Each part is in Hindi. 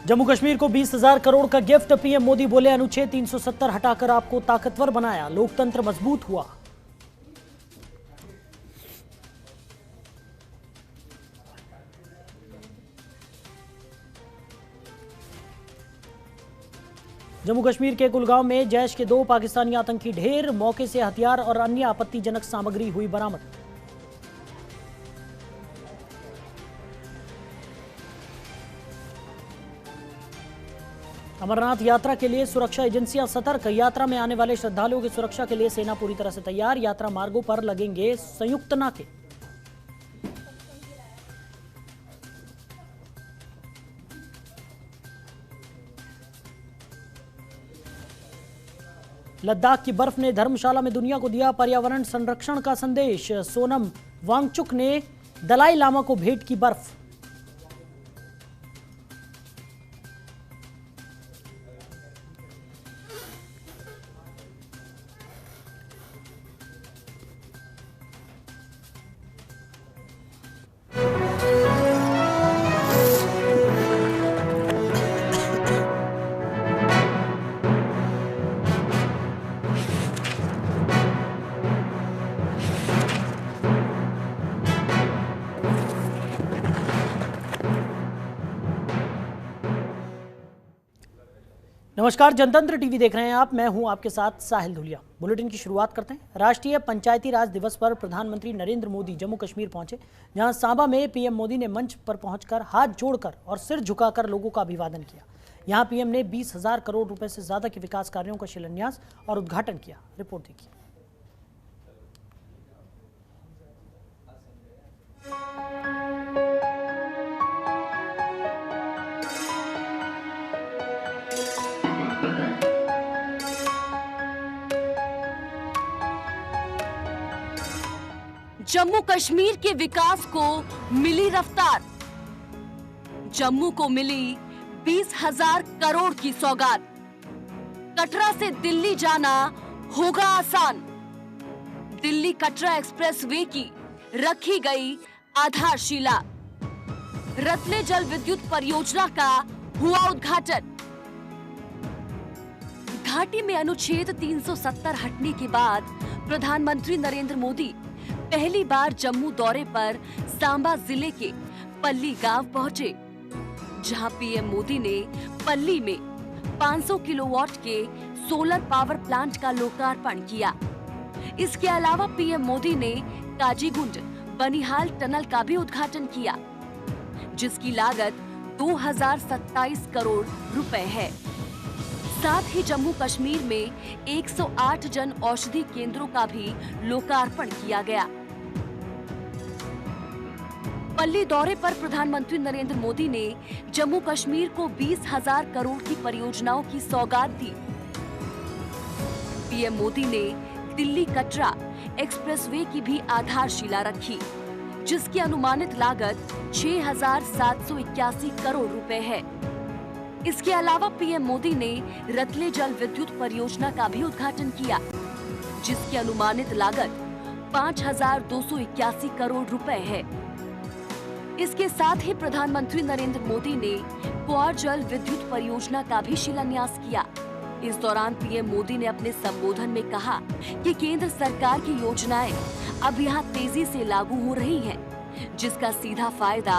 जम्मू कश्मीर को 20,000 करोड़ का गिफ्ट। पीएम मोदी बोले अनुच्छेद 370 हटाकर आपको ताकतवर बनाया, लोकतंत्र मजबूत हुआ। जम्मू कश्मीर के कुलगांव में जैश के 2 पाकिस्तानी आतंकी ढेर, मौके से हथियार और अन्य आपत्तिजनक सामग्री हुई बरामद। अमरनाथ यात्रा के लिए सुरक्षा एजेंसियां सतर्क। यात्रा में आने वाले श्रद्धालुओं की सुरक्षा के लिए सेना पूरी तरह से तैयार। यात्रा मार्गों पर लगेंगे संयुक्त नाके। लद्दाख की बर्फ ने धर्मशाला में दुनिया को दिया पर्यावरण संरक्षण का संदेश। सोनम वांगचुक ने दलाई लामा को भेंट की बर्फ। नमस्कार, जनतंत्र टीवी देख रहे हैं आप। मैं हूं आपके साथ साहिल धुलिया। बुलेटिन की शुरुआत करते हैं। राष्ट्रीय पंचायती राज दिवस पर प्रधानमंत्री नरेंद्र मोदी जम्मू कश्मीर पहुंचे, जहां सांबा में पीएम मोदी ने मंच पर पहुंचकर हाथ जोड़कर और सिर झुकाकर लोगों का अभिवादन किया। यहां पीएम ने 20,000 करोड़ रुपए से ज्यादा के विकास कार्यों का शिलान्यास और उद्घाटन किया। रिपोर्ट देखिए। जम्मू कश्मीर के विकास को मिली रफ्तार। जम्मू को मिली 20,000 करोड़ की सौगात। कटरा से दिल्ली जाना होगा आसान। दिल्ली कटरा एक्सप्रेसवे की रखी गई आधारशिला। रतले जल विद्युत परियोजना का हुआ उद्घाटन। घाटी में अनुच्छेद 370 हटने के बाद प्रधानमंत्री नरेंद्र मोदी पहली बार जम्मू दौरे पर सांबा जिले के पल्ली गांव पहुंचे, जहां पीएम मोदी ने पल्ली में 500 किलोवाट के सोलर पावर प्लांट का लोकार्पण किया। इसके अलावा पीएम मोदी ने काजीगुंड बनिहाल टनल का भी उद्घाटन किया, जिसकी लागत 2027 करोड़ रुपए है। साथ ही जम्मू कश्मीर में 108 जन औषधि केंद्रों का भी लोकार्पण किया गया। पल्ली दौरे पर प्रधानमंत्री नरेंद्र मोदी ने जम्मू कश्मीर को 20,000 करोड़ की परियोजनाओं की सौगात दी। पीएम मोदी ने दिल्ली कटरा एक्सप्रेसवे की भी आधारशिला रखी, जिसकी अनुमानित लागत 6,781 करोड़ रुपए है। इसके अलावा पीएम मोदी ने रतले जल विद्युत परियोजना का भी उद्घाटन किया, जिसकी अनुमानित लागत 5,281 करोड़ रुपए है। इसके साथ ही प्रधानमंत्री नरेंद्र मोदी ने क्वार जल विद्युत परियोजना का भी शिलान्यास किया। इस दौरान पीएम मोदी ने अपने संबोधन में कहा कि केंद्र सरकार की योजनाएं अब यहाँ तेजी से लागू हो रही हैं, जिसका सीधा फायदा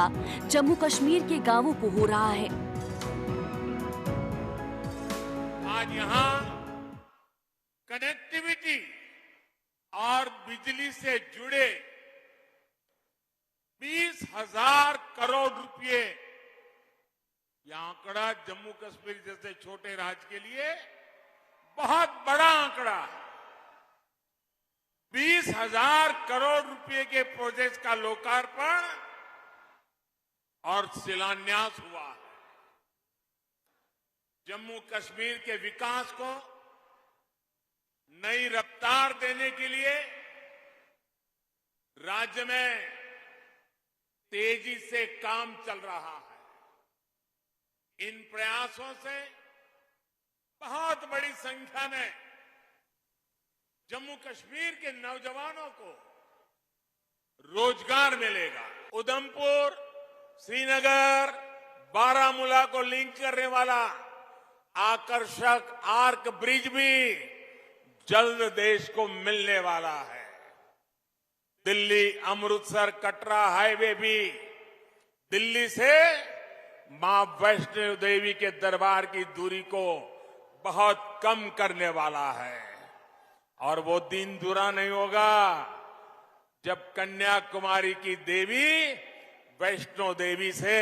जम्मू कश्मीर के गांवों को हो रहा है। आज यहाँ कनेक्टिविटी और बिजली से जुड़े 20,000 करोड़ रुपए, यह आंकड़ा जम्मू कश्मीर जैसे छोटे राज्य के लिए बहुत बड़ा आंकड़ा है। 20,000 करोड़ रुपए के प्रोजेक्ट का लोकार्पण और शिलान्यास हुआ है। जम्मू कश्मीर के विकास को नई रफ्तार देने के लिए राज्य में तेजी से काम चल रहा है। इन प्रयासों से बहुत बड़ी संख्या में जम्मू कश्मीर के नौजवानों को रोजगार मिलेगा। उधमपुर, श्रीनगर, बारामूला को लिंक करने वाला आकर्षक आर्क ब्रिज भी जल्द देश को मिलने वाला है। दिल्ली अमृतसर कटरा हाईवे भी दिल्ली से मां वैष्णो देवी के दरबार की दूरी को बहुत कम करने वाला है। और वो दिन दूरा नहीं होगा जब कन्याकुमारी की देवी वैष्णो देवी से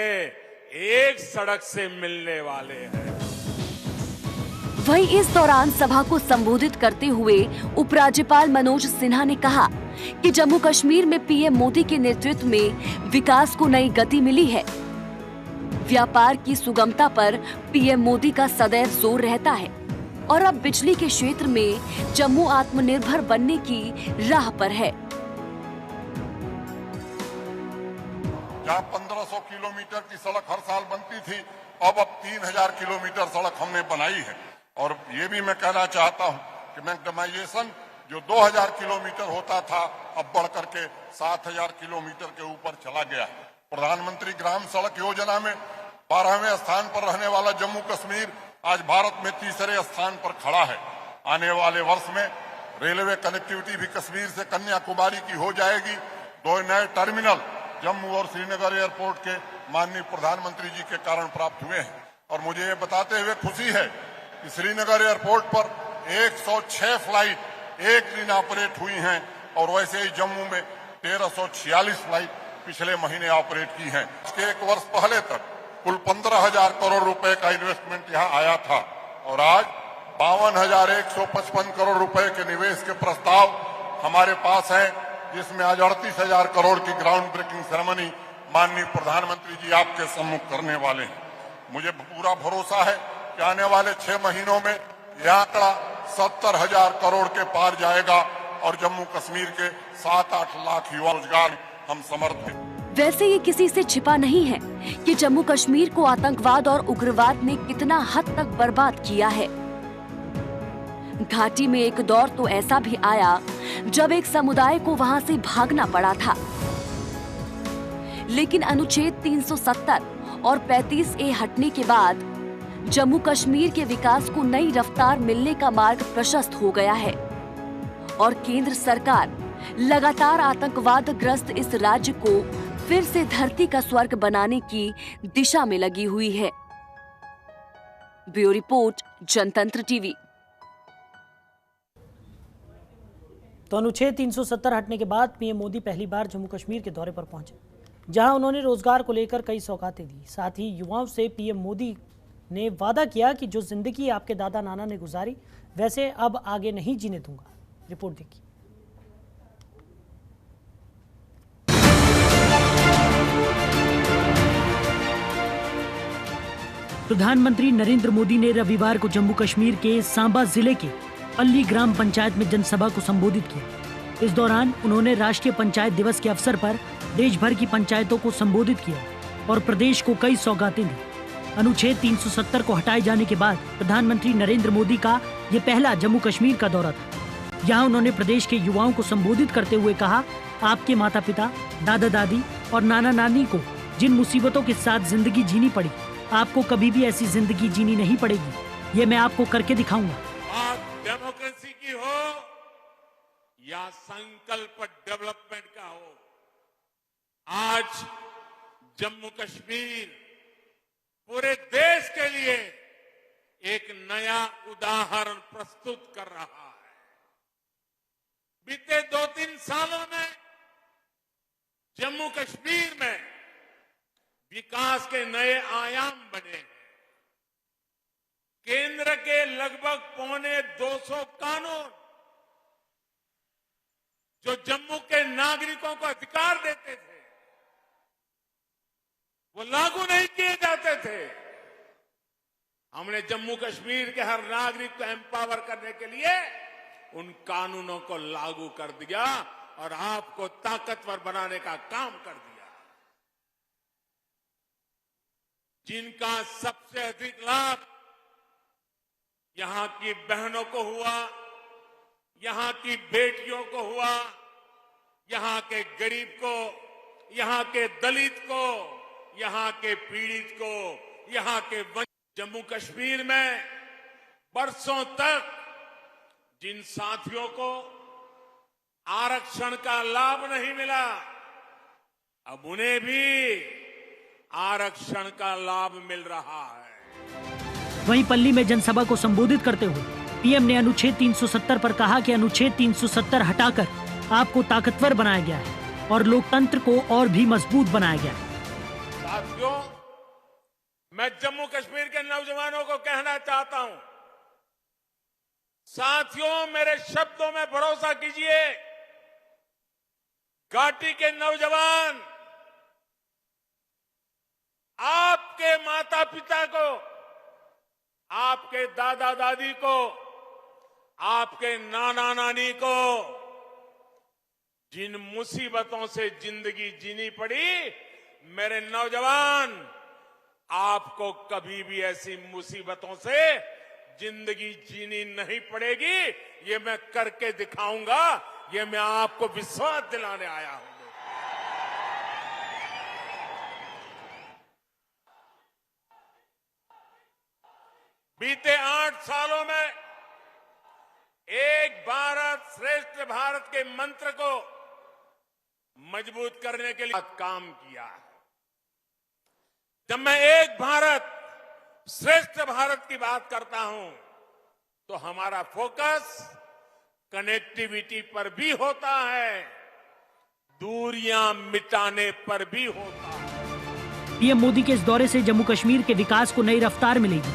एक सड़क से मिलने वाले हैं। वहीं इस दौरान सभा को संबोधित करते हुए उपराज्यपाल मनोज सिन्हा ने कहा कि जम्मू कश्मीर में पीएम मोदी के नेतृत्व में विकास को नई गति मिली है। व्यापार की सुगमता पर पीएम मोदी का सदैव जोर रहता है और अब बिजली के क्षेत्र में जम्मू आत्मनिर्भर बनने की राह पर है। जहां 1500 किलोमीटर की सड़क हर साल बनती थी, अब 3000 किलोमीटर सड़क हमने बनाई है। और ये भी मैं कहना चाहता हूं कि मैग्नेटाइजेशन जो 2000 किलोमीटर होता था, अब बढ़ करके 7000 किलोमीटर के ऊपर चला गया है। प्रधानमंत्री ग्राम सड़क योजना में 12वें स्थान पर रहने वाला जम्मू कश्मीर आज भारत में तीसरे स्थान पर खड़ा है। आने वाले वर्ष में रेलवे कनेक्टिविटी भी कश्मीर से कन्याकुमारी की हो जाएगी। 2 नए टर्मिनल जम्मू और श्रीनगर एयरपोर्ट के माननीय प्रधानमंत्री जी के कारण प्राप्त हुए हैं। और मुझे ये बताते हुए खुशी है कि श्रीनगर एयरपोर्ट पर 106 फ्लाइट एक दिन ऑपरेट हुई हैं और वैसे ही जम्मू में 1346 फ्लाइट पिछले महीने ऑपरेट की हैं। इसके एक वर्ष पहले तक कुल 15,000 करोड़ रुपए का इन्वेस्टमेंट यहाँ आया था और आज 52,155 करोड़ रुपए के निवेश के प्रस्ताव हमारे पास हैं, जिसमें आज 38,000 करोड़ की ग्राउंड ब्रेकिंग सेरेमनी माननीय प्रधानमंत्री जी आपके सम्मुख करने वाले हैं। मुझे पूरा भरोसा है कि आने वाले 6 महीनों में यह आंकड़ा 70,000 करोड़ के पार जाएगा और जम्मू कश्मीर के 7-8 लाख युवा रोजगार हम समर्थ हैं। वैसे ये किसी से छिपा नहीं है कि जम्मू कश्मीर को आतंकवाद और उग्रवाद ने कितना हद तक बर्बाद किया है। घाटी में एक दौर तो ऐसा भी आया जब एक समुदाय को वहां से भागना पड़ा था, लेकिन अनुच्छेद 370 और 35A हटने के बाद जम्मू कश्मीर के विकास को नई रफ्तार मिलने का मार्ग प्रशस्त हो गया है और केंद्र सरकार लगातार आतंकवाद ग्रस्त इस राज्य को फिर से धरती का स्वर्ग बनाने की दिशा में लगी हुई है। ब्यूरो रिपोर्ट, जनतंत्र टीवी। तो अनुच्छेद 370 हटने के बाद पीएम मोदी पहली बार जम्मू कश्मीर के दौरे पर पहुंचे, जहां उन्होंने रोजगार को लेकर कई सौगातें दी। साथ ही युवाओं से पीएम मोदी ने वादा किया कि जो जिंदगी आपके दादा नाना ने गुजारी, वैसे अब आगे नहीं जीने दूंगा। रिपोर्ट देखिए। प्रधानमंत्री नरेंद्र मोदी ने रविवार को जम्मू कश्मीर के सांबा जिले के पल्ली ग्राम पंचायत में जनसभा को संबोधित किया। इस दौरान उन्होंने राष्ट्रीय पंचायत दिवस के अवसर पर देश भर की पंचायतों को संबोधित किया और प्रदेश को कई सौगातें दी। अनुच्छेद 370 को हटाए जाने के बाद प्रधानमंत्री नरेंद्र मोदी का ये पहला जम्मू कश्मीर का दौरा था। यहाँ उन्होंने प्रदेश के युवाओं को संबोधित करते हुए कहा, आपके माता पिता, दादा दादी और नाना नानी को जिन मुसीबतों के साथ जिंदगी जीनी पड़ी, आपको कभी भी ऐसी जिंदगी जीनी नहीं पड़ेगी। ये मैं आपको करके दिखाऊंगा। बात डेमोक्रेसी की हो या संकल्प डेवलपमेंट का हो, आज जम्मू कश्मीर पूरे देश के लिए एक नया उदाहरण प्रस्तुत कर रहा है। बीते 2-3 सालों में जम्मू कश्मीर में विकास के नए आयाम बने हैं। केंद्र के लगभग 250 कानून जो जम्मू के नागरिकों को अधिकार देते थे, वो लागू नहीं किए जाते थे। हमने जम्मू कश्मीर के हर नागरिक को एम्पावर करने के लिए उन कानूनों को लागू कर दिया और आपको ताकतवर बनाने का काम कर दिया। जिनका सबसे अधिक लाभ यहां की बहनों को हुआ, यहां की बेटियों को हुआ, यहां के गरीब को, यहां के दलित को, यहां के पीड़ित को, यहां के जम्मू कश्मीर में बरसों तक जिन साथियों को आरक्षण का लाभ नहीं मिला, अब उन्हें भी आरक्षण का लाभ मिल रहा है। वहीं पल्ली में जनसभा को संबोधित करते हुए पीएम ने अनुच्छेद 370 पर कहा कि अनुच्छेद 370 हटाकर आपको ताकतवर बनाया गया है और लोकतंत्र को और भी मजबूत बनाया गया है। साथियों, मैं जम्मू कश्मीर के नौजवानों को कहना चाहता हूं, साथियों मेरे शब्दों में भरोसा कीजिए। घाटी के नौजवान आपके माता पिता को, आपके दादा दादी को, आपके नाना नानी को जिन मुसीबतों से जिंदगी जीनी पड़ी, मेरे नौजवान आपको कभी भी ऐसी मुसीबतों से जिंदगी जीनी नहीं पड़ेगी। ये मैं करके दिखाऊंगा, ये मैं आपको विश्वास दिलाने आया हूं। बीते 8 सालों में एक भारत श्रेष्ठ भारत के मंत्र को मजबूत करने के लिए काम किया है। जब मैं एक भारत श्रेष्ठ भारत की बात करता हूं तो हमारा फोकस कनेक्टिविटी पर भी होता है, दूरियां मिटाने पर भी होता है। पीएम मोदी के इस दौरे से जम्मू कश्मीर के विकास को नई रफ्तार मिलेगी,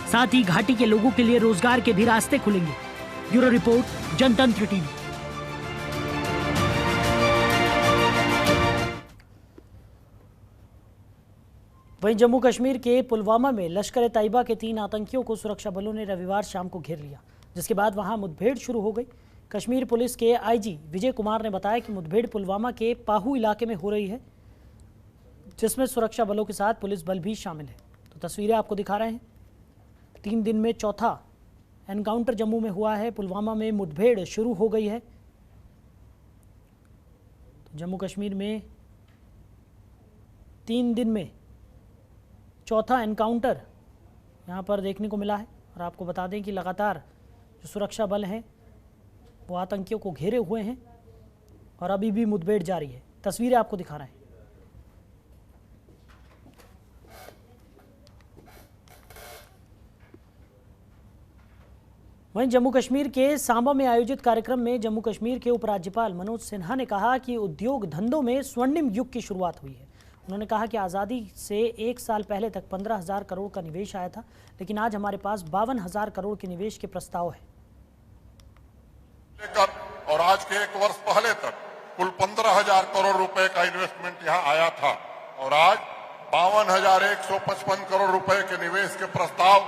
साथ ही घाटी के लोगों के लिए रोजगार के भी रास्ते खुलेंगे। ब्यूरो रिपोर्ट, जनतंत्र टीवी। वहीं जम्मू कश्मीर के पुलवामा में लश्कर-ए-तैयबा के 3 आतंकियों को सुरक्षा बलों ने रविवार शाम को घेर लिया, जिसके बाद वहां मुठभेड़ शुरू हो गई। कश्मीर पुलिस के आईजी विजय कुमार ने बताया कि मुठभेड़ पुलवामा के पाहू इलाके में हो रही है, जिसमें सुरक्षा बलों के साथ पुलिस बल भी शामिल है। तो तस्वीरें आपको दिखा रहे हैं। 3 दिन में चौथा एनकाउंटर जम्मू में हुआ है। पुलवामा में मुठभेड़ शुरू हो गई है। तो जम्मू कश्मीर में 3 दिन में चौथा एनकाउंटर यहाँ पर देखने को मिला है। और आपको बता दें कि लगातार जो सुरक्षा बल हैं वो आतंकियों को घेरे हुए हैं और अभी भी मुठभेड़ जारी है। तस्वीरें आपको दिखा रहे हैं। वहीं जम्मू कश्मीर के सांबा में आयोजित कार्यक्रम में जम्मू कश्मीर के उपराज्यपाल मनोज सिन्हा ने कहा कि उद्योग धंधों में स्वर्णिम युग की शुरुआत हुई है। उन्होंने कहा कि आज़ादी से 1 साल पहले तक 15,000 करोड़ का निवेश आया था, लेकिन आज हमारे पास 52,000 करोड़ के निवेश के प्रस्ताव है। और आज के 1 वर्ष पहले तक कुल 15,000 करोड़ रुपए का इन्वेस्टमेंट यहाँ आया था और आज 52,155 करोड़ रुपए के निवेश के प्रस्ताव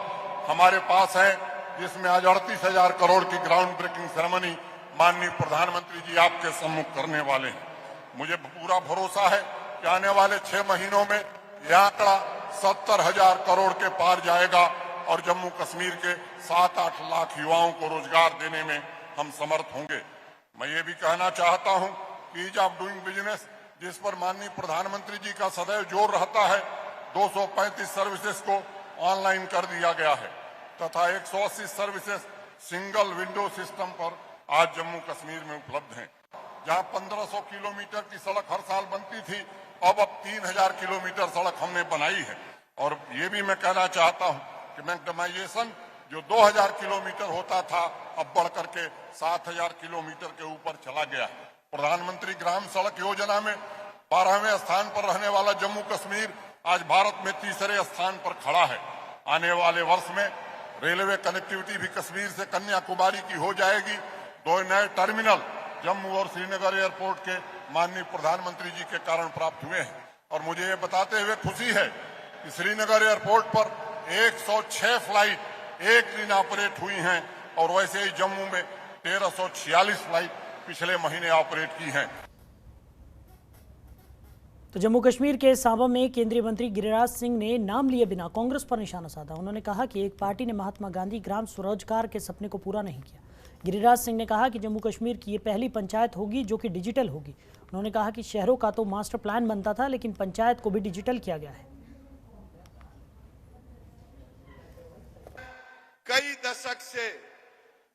हमारे पास हैं, जिसमें आज 38,000 करोड़ की ग्राउंड ब्रेकिंग सेरेमनी माननीय प्रधानमंत्री जी आपके सम्मुख करने वाले हैं। मुझे पूरा भरोसा है कि आने वाले 6 महीनों में यह आंकड़ा 70,000 करोड़ के पार जाएगा और जम्मू कश्मीर के 7-8 लाख युवाओं को रोजगार देने में हम समर्थ होंगे। मैं ये भी कहना चाहता हूं कि ईज ऑफ डूइंग बिजनेस, जिस पर माननीय प्रधानमंत्री जी का सदैव जोर रहता है, 235 सर्विसेज को ऑनलाइन कर दिया गया है तथा 180 सर्विसेज सिंगल विंडो सिस्टम पर आज जम्मू कश्मीर में उपलब्ध हैं। जहां 1500 किलोमीटर की सड़क हर साल बनती थी, अब 3,000 किलोमीटर सड़क हमने बनाई है। और ये भी मैं कहना चाहता हूं कि मैग्नेटाइजेशन जो 2,000 किलोमीटर होता था, अब बढ़ करके 7,000 किलोमीटर के ऊपर चला गया। प्रधानमंत्री ग्राम सड़क योजना में 12वें स्थान पर रहने वाला जम्मू कश्मीर आज भारत में 3रे स्थान पर खड़ा है। आने वाले वर्ष में रेलवे कनेक्टिविटी भी कश्मीर से कन्याकुमारी की हो जाएगी। 2 नए टर्मिनल जम्मू और श्रीनगर एयरपोर्ट के माननीय प्रधानमंत्री जी के कारण प्राप्त हुए हैं। और मुझे ये बताते हुए खुशी है कि श्रीनगर एयरपोर्ट पर 106 फ्लाइट एक दिन ऑपरेट हुई हैं और वैसे ही जम्मू में 1346 फ्लाइट पिछले महीने ऑपरेट की हैं। तो जम्मू कश्मीर के सांबा में केंद्रीय मंत्री गिरिराज सिंह ने नाम लिए बिना कांग्रेस पर निशाना साधा। उन्होंने कहा कि एक पार्टी ने महात्मा गांधी ग्राम स्वरोजगार के सपने को पूरा नहीं किया। गिरिराज सिंह ने कहा कि जम्मू कश्मीर की ये पहली पंचायत होगी जो कि डिजिटल होगी उन्होंने कहा कि शहरों का तो मास्टर प्लान बनता था, लेकिन पंचायत को भी डिजिटल किया गया है। कई दशक से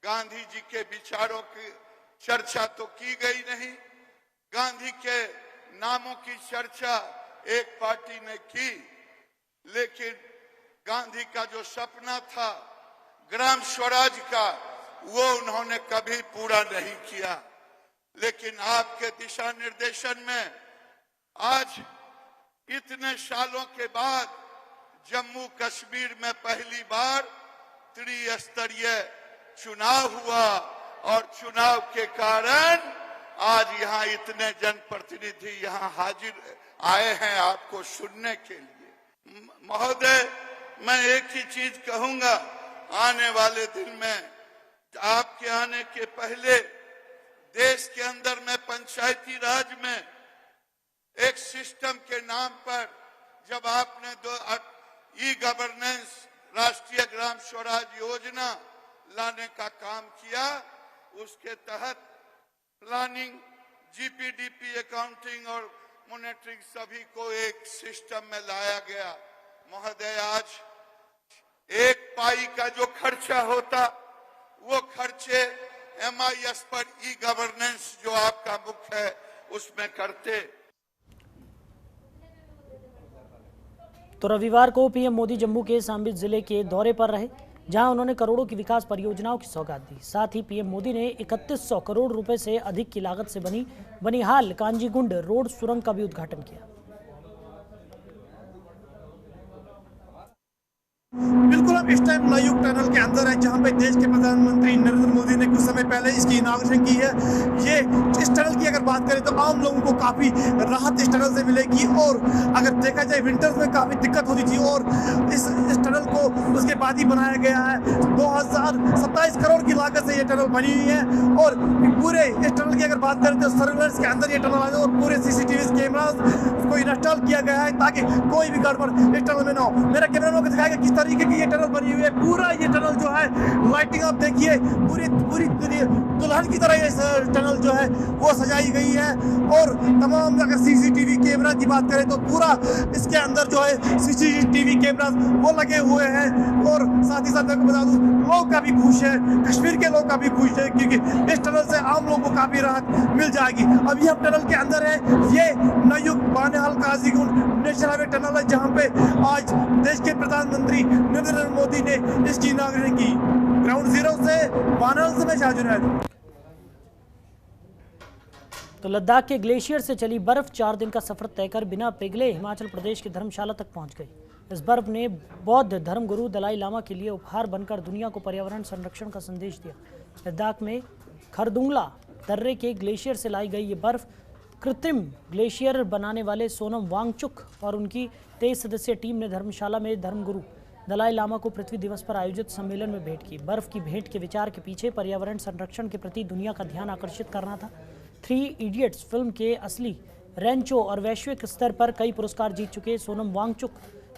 गांधी जी के विचारों की चर्चा तो की गई नहीं। गांधी के नामों की चर्चा एक पार्टी ने की, लेकिन गांधी का जो सपना था ग्राम स्वराज का, वो उन्होंने कभी पूरा नहीं किया। लेकिन आपके दिशा निर्देशन में आज इतने सालों के बाद जम्मू कश्मीर में पहली बार त्रिस्तरीय चुनाव हुआ और चुनाव के कारण आज यहाँ इतने जनप्रतिनिधि यहाँ हाजिर आए हैं आपको सुनने के लिए। महोदय, मैं एक ही चीज कहूंगा, आने वाले दिन में आपके आने के पहले देश के अंदर में पंचायती राज में एक सिस्टम के नाम पर जब आपने ई गवर्नेंस राष्ट्रीय ग्राम स्वराज योजना लाने का काम किया, उसके तहत प्लानिंग, जीपीडीपी, अकाउंटिंग और मॉनिटरिंग सभी को एक सिस्टम में लाया गया। महोदय, आज एक पाई का जो खर्चा होता, वो खर्चे MIS पर ई गवर्नेंस जो आपका मुख्य है उसमें करते। तो रविवार को पीएम मोदी जम्मू के सांबा जिले के दौरे पर रहे, जहां उन्होंने करोड़ों की विकास परियोजनाओं की सौगात दी। साथ ही पीएम मोदी ने 3100 करोड़ रुपए से अधिक की लागत से बनी बनिहाल कांजीगुंड रोड सुरंग का भी उद्घाटन किया। बिल्कुल, हम इस टाइम नवयुग टनल के अंदर है, जहां पे देश के प्रधानमंत्री नरेंद्र मोदी ने कुछ समय पहले इसकी इनॉग्रेशन की है। ये इस टनल की अगर बात करें तो आम लोगों को काफी राहत इस टनल से मिलेगी, और अगर देखा जाए विंटर्स में काफी दिक्कत होती थी, और इस टनल को उसके बाद ही बनाया गया है। 2027 करोड़ की लागत से ये टनल बनी हुई है, और पूरे इस टनल की अगर बात करें तो सर्वेलेंस के अंदर ये टनल आ और पूरे CCTV कैमरास को इंस्टॉल किया गया है ताकि कोई भी गड़बड़ इस टनल में ना हो। मेरा कैमरामैन को दिखाएगा किस तरीके की ये टनल बनी हुई है। पूरा ये टनल जो है लाइटिंग आप देखिए, पूरी दुल्हन की तरह ये टनल जो है वो सजाई गई है, और तमाम अगर CCTV कैमरा की बात करें तो पूरा इसके अंदर जो है CCTV कैमरा वो लगे हुए हैं। और साथ ही साथ मैं बता दूं, लोग काफी खुश है, कश्मीर के लोग काफी खुश है, क्योंकि इस टनल से आम लोगों को काफी राहत मिल जाएगी। अभी हम टनल के अंदर है, ये Navyug Banihal Qazigund national highway tunnel है, जहाँ पे आज देश के प्रधानमंत्री नरेंद्र मोदी ने इसकी इनॉग्रेशन की। ग्राउंड जीरो से वाराणसी से मैं शाहजुनैद। तो लद्दाख के ग्लेशियर से चली बर्फ 4 दिन का सफर तय कर बिना पिघले हिमाचल प्रदेश की धर्मशाला तक पहुंच गई। इस बर्फ ने बौद्ध धर्मगुरु दलाई लामा के लिए उपहार बनकर दुनिया को पर्यावरण संरक्षण का संदेश दिया। लद्दाख में खरदुंगला दर्रे के ग्लेशियर से लाई गई ये बर्फ कृत्रिम ग्लेशियर बनाने वाले सोनम वांगचुक और उनकी 23 सदस्यीय टीम ने धर्मशाला में धर्मगुरु दलाई लामा को पृथ्वी दिवस पर आयोजित सम्मेलन में भेंट की। बर्फ की भेंट के विचार के पीछे पर्यावरण संरक्षण के प्रति दुनिया का ध्यान आकर्षित करना था। 3 इडियट्स फिल्म के असली रेंचो और वैश्विक स्तर पर कई पुरस्कार जीत चुके सोनम वांगचुक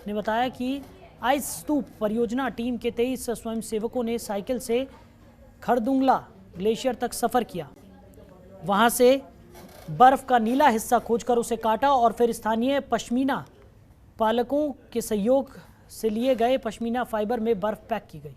ने बताया कि आइस स्तूप परियोजना टीम के 23 स्वयंसेवकों ने साइकिल से खरदुंगला ग्लेशियर तक सफर किया। वहां से बर्फ का नीला हिस्सा खोजकर उसे काटा और फिर स्थानीय पश्मीना पालकों के सहयोग से लिए गए पश्मीना फाइबर में बर्फ पैक की गई।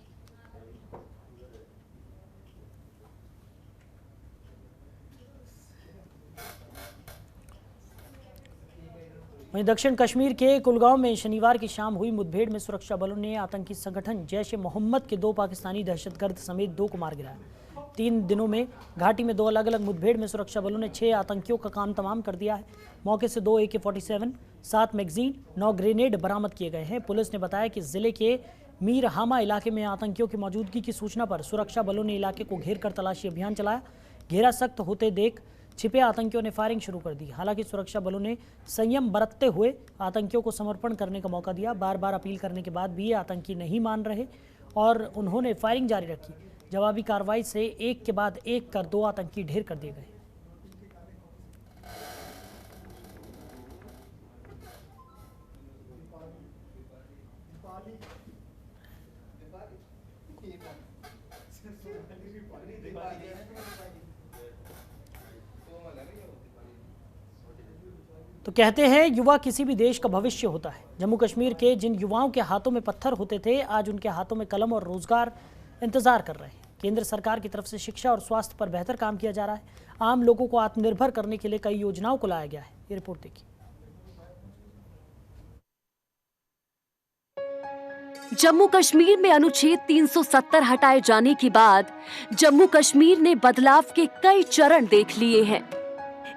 वहीं दक्षिण कश्मीर के कुलगांव में शनिवार की शाम हुई मुठभेड़ में सुरक्षा बलों ने आतंकी संगठन जैश-ए-मोहम्मद के 2 पाकिस्तानी दहशतगर्द समेत 2 को मार गिराया। 3 दिनों में घाटी में 2 अलग अलग मुठभेड़ में सुरक्षा बलों ने 6 आतंकियों का काम तमाम कर दिया है। मौके से 2 AK-47, 7 मैगजीन, 9 ग्रेनेड बरामद किए गए हैं। पुलिस ने बताया कि जिले के मीर हामा इलाके में आतंकियों की मौजूदगी की सूचना पर सुरक्षा बलों ने इलाके को घेर कर तलाशी अभियान चलाया। घेरा सख्त होते देख छिपे आतंकियों ने फायरिंग शुरू कर दी। हालांकि सुरक्षा बलों ने संयम बरतते हुए आतंकियों को समर्पण करने का मौका दिया। बार बार अपील करने के बाद भी आतंकी नहीं मान रहे और उन्होंने फायरिंग जारी रखी। जवाबी कार्रवाई से एक के बाद एक कर 2 आतंकी ढेर कर दिए गए। तो कहते हैं युवा किसी भी देश का भविष्य होता है। जम्मू कश्मीर के जिन युवाओं के हाथों में पत्थर होते थे, आज उनके हाथों में कलम और रोजगार इंतजार कर रहे हैं। केंद्र सरकार की तरफ से शिक्षा और स्वास्थ्य पर बेहतर काम किया जा रहा है। आम लोगों को आत्मनिर्भर करने के लिए कई योजनाओं को लाया गया है। ये रिपोर्ट देखिए। जम्मू कश्मीर में अनुच्छेद 370 हटाए जाने के बाद जम्मू कश्मीर ने बदलाव के कई चरण देख लिए हैं।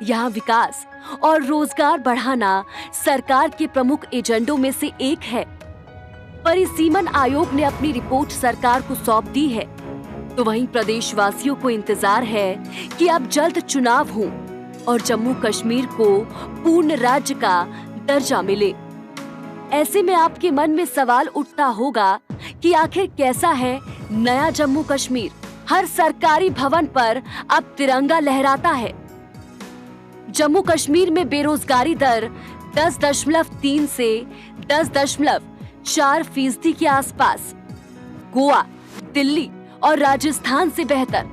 यहाँ विकास और रोजगार बढ़ाना सरकार के प्रमुख एजेंडों में से एक है। परिसीमन आयोग ने अपनी रिपोर्ट सरकार को सौंप दी है, तो वहीं प्रदेशवासियों को इंतजार है कि अब जल्द चुनाव हो और जम्मू कश्मीर को पूर्ण राज्य का दर्जा मिले। ऐसे में आपके मन में सवाल उठता होगा कि आखिर कैसा है नया जम्मू कश्मीर। हर सरकारी भवन पर अब तिरंगा लहराता है। जम्मू कश्मीर में बेरोजगारी दर 10.3 से 10.4% के आसपास, गोवा, दिल्ली और राजस्थान से बेहतर।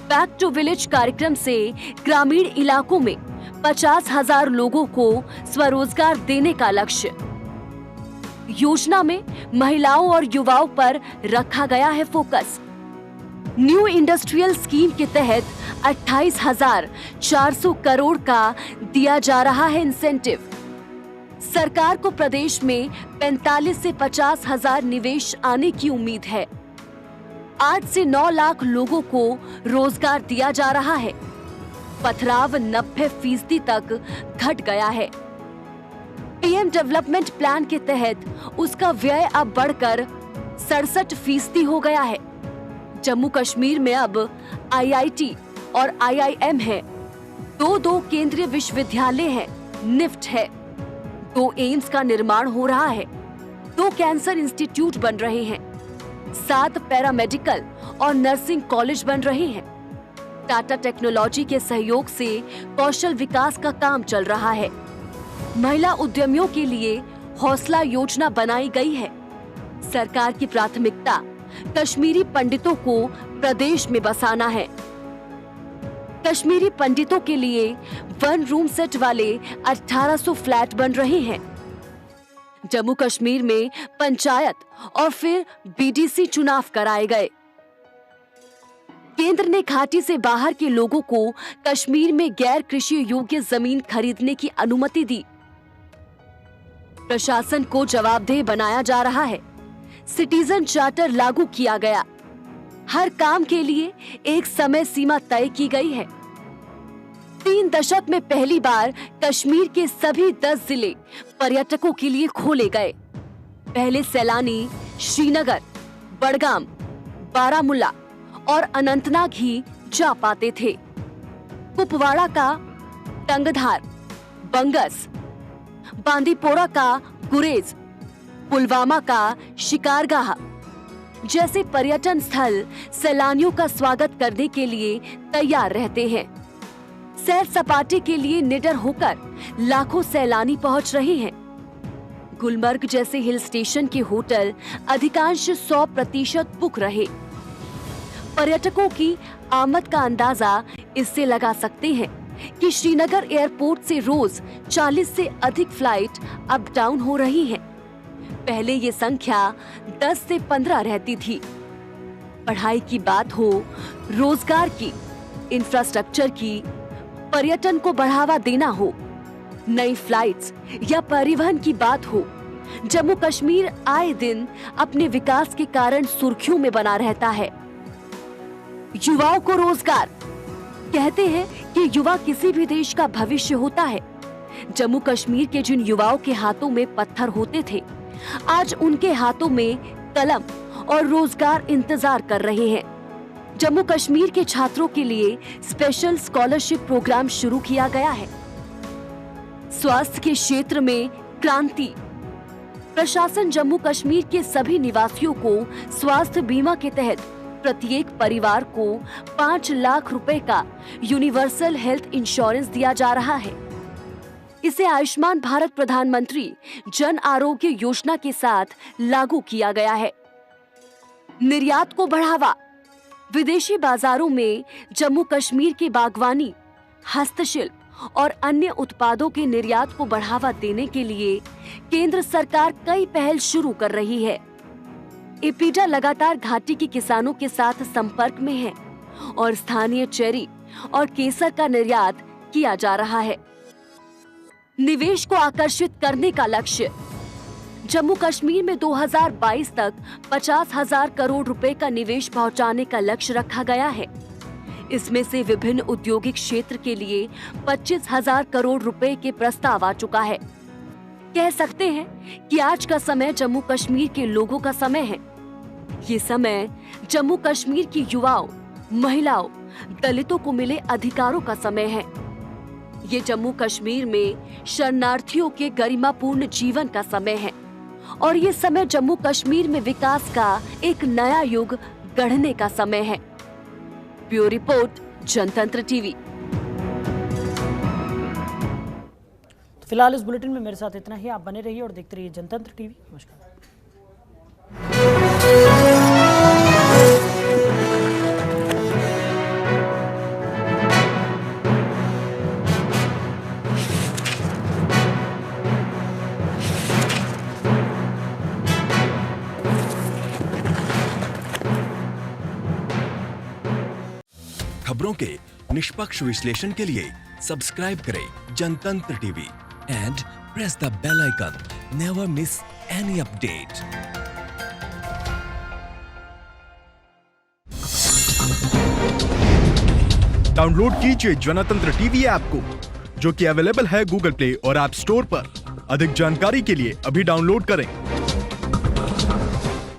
बैक टू विलेज कार्यक्रम से ग्रामीण इलाकों में 50,000 लोगों को स्वरोजगार देने का लक्ष्य। योजना में महिलाओं और युवाओं पर रखा गया है फोकस। न्यू इंडस्ट्रियल स्कीम के तहत 28,400 करोड़ का दिया जा रहा है इंसेंटिव। सरकार को प्रदेश में 45 से 50,000 निवेश आने की उम्मीद है। 8 से 9 लाख लोगों को रोजगार दिया जा रहा है। पथराव 90% तक घट गया है। पीएम डेवलपमेंट प्लान के तहत उसका व्यय अब बढ़कर 67% हो गया है। जम्मू कश्मीर में अब आईआईटी और आईआईएम है। 2 केंद्रीय विश्वविद्यालय हैं, निफ्ट है। 2 एम्स का निर्माण हो रहा है। 2 कैंसर इंस्टीट्यूट बन रहे हैं। 7 पैरामेडिकल और नर्सिंग कॉलेज बन रहे हैं। टाटा टेक्नोलॉजी के सहयोग से कौशल विकास का काम चल रहा है। महिला उद्यमियों के लिए हौसला योजना बनाई गई है। सरकार की प्राथमिकता कश्मीरी पंडितों को प्रदेश में बसाना है। कश्मीरी पंडितों के लिए 1 रूम सेट वाले 1800 फ्लैट बन रहे हैं। जम्मू कश्मीर में पंचायत और फिर बीडीसी चुनाव कराए गए। केंद्र ने घाटी से बाहर के लोगों को कश्मीर में गैर कृषि योग्य जमीन खरीदने की अनुमति दी। प्रशासन को जवाबदेह बनाया जा रहा है। सिटीजन चार्टर लागू किया गया। हर काम के लिए एक समय सीमा तय की गई है। 3 दशक में पहली बार कश्मीर के सभी 10 जिले पर्यटकों के लिए खोले गए। पहले सैलानी श्रीनगर, बड़गाम, बारामुल्ला और अनंतनाग ही जा पाते थे। कुपवाड़ा का टंगधार, बंगस, बांदीपोरा का गुरेज, पुलवामा का शिकारगाह जैसे पर्यटन स्थल सैलानियों का स्वागत करने के लिए तैयार रहते हैं। सैर सपाटे के लिए निडर होकर लाखों सैलानी पहुंच रहे हैं। गुलमर्ग जैसे हिल स्टेशन के होटल अधिकांश 100% बुक रहे। पर्यटकों की आमद का अंदाजा इससे लगा सकते हैं कि श्रीनगर एयरपोर्ट से रोज 40 से अधिक फ्लाइट अप डाउन हो रही हैं। पहले ये संख्या 10 से 15 रहती थी। पढ़ाई की बात हो, रोजगार की, इंफ्रास्ट्रक्चर की, पर्यटन को बढ़ावा देना हो, नई फ्लाइट्स या परिवहन की बात हो, जम्मू कश्मीर आए दिन अपने विकास के कारण सुर्खियों में बना रहता है। युवाओं को रोजगार। कहते हैं कि युवा किसी भी देश का भविष्य होता है। जम्मू कश्मीर के जिन युवाओं के हाथों में पत्थर होते थे, आज उनके हाथों में कलम और रोजगार इंतजार कर रहे हैं। जम्मू कश्मीर के छात्रों के लिए स्पेशल स्कॉलरशिप प्रोग्राम शुरू किया गया है। स्वास्थ्य के क्षेत्र में क्रांति। प्रशासन जम्मू कश्मीर के सभी निवासियों को स्वास्थ्य बीमा के तहत प्रत्येक परिवार को 5 लाख रुपए का यूनिवर्सल हेल्थ इंश्योरेंस दिया जा रहा है। इसे आयुष्मान भारत प्रधानमंत्री जन आरोग्य योजना के साथ लागू किया गया है। निर्यात को बढ़ावा। विदेशी बाजारों में जम्मू कश्मीर की बागवानी, हस्तशिल्प और अन्य उत्पादों के निर्यात को बढ़ावा देने के लिए केंद्र सरकार कई पहल शुरू कर रही है। इपीडा लगातार घाटी के किसानों के साथ संपर्क में है और स्थानीय चेरी और केसर का निर्यात किया जा रहा है। निवेश को आकर्षित करने का लक्ष्य जम्मू कश्मीर में 2022 तक 50,000 करोड़ रुपए का निवेश पहुंचाने का लक्ष्य रखा गया है। इसमें से विभिन्न औद्योगिक क्षेत्र के लिए 25,000 करोड़ रुपए के प्रस्ताव आ चुका है। कह सकते हैं कि आज का समय जम्मू कश्मीर के लोगों का समय है। ये समय जम्मू कश्मीर की युवाओं, महिलाओं, दलितों को मिले अधिकारों का समय है। ये जम्मू कश्मीर में शरणार्थियों के गरिमापूर्ण जीवन का समय है और ये समय जम्मू कश्मीर में विकास का एक नया युग गढ़ने का समय है। ब्यूरो रिपोर्ट, जनतंत्र टीवी। तो फिलहाल इस बुलेटिन में मेरे साथ इतना ही। आप बने रहिए और देखते रहिए जनतंत्र टीवी। नमस्कार। खबरों के निष्पक्ष विश्लेषण के लिए सब्सक्राइब करें Jantantra TV and press the bell icon. Never miss any update. Download कीजिए जनतंत्र टीवी ऐप को, जो कि अवेलेबल है गूगल प्ले और ऐप स्टोर पर। अधिक जानकारी के लिए अभी डाउनलोड करें।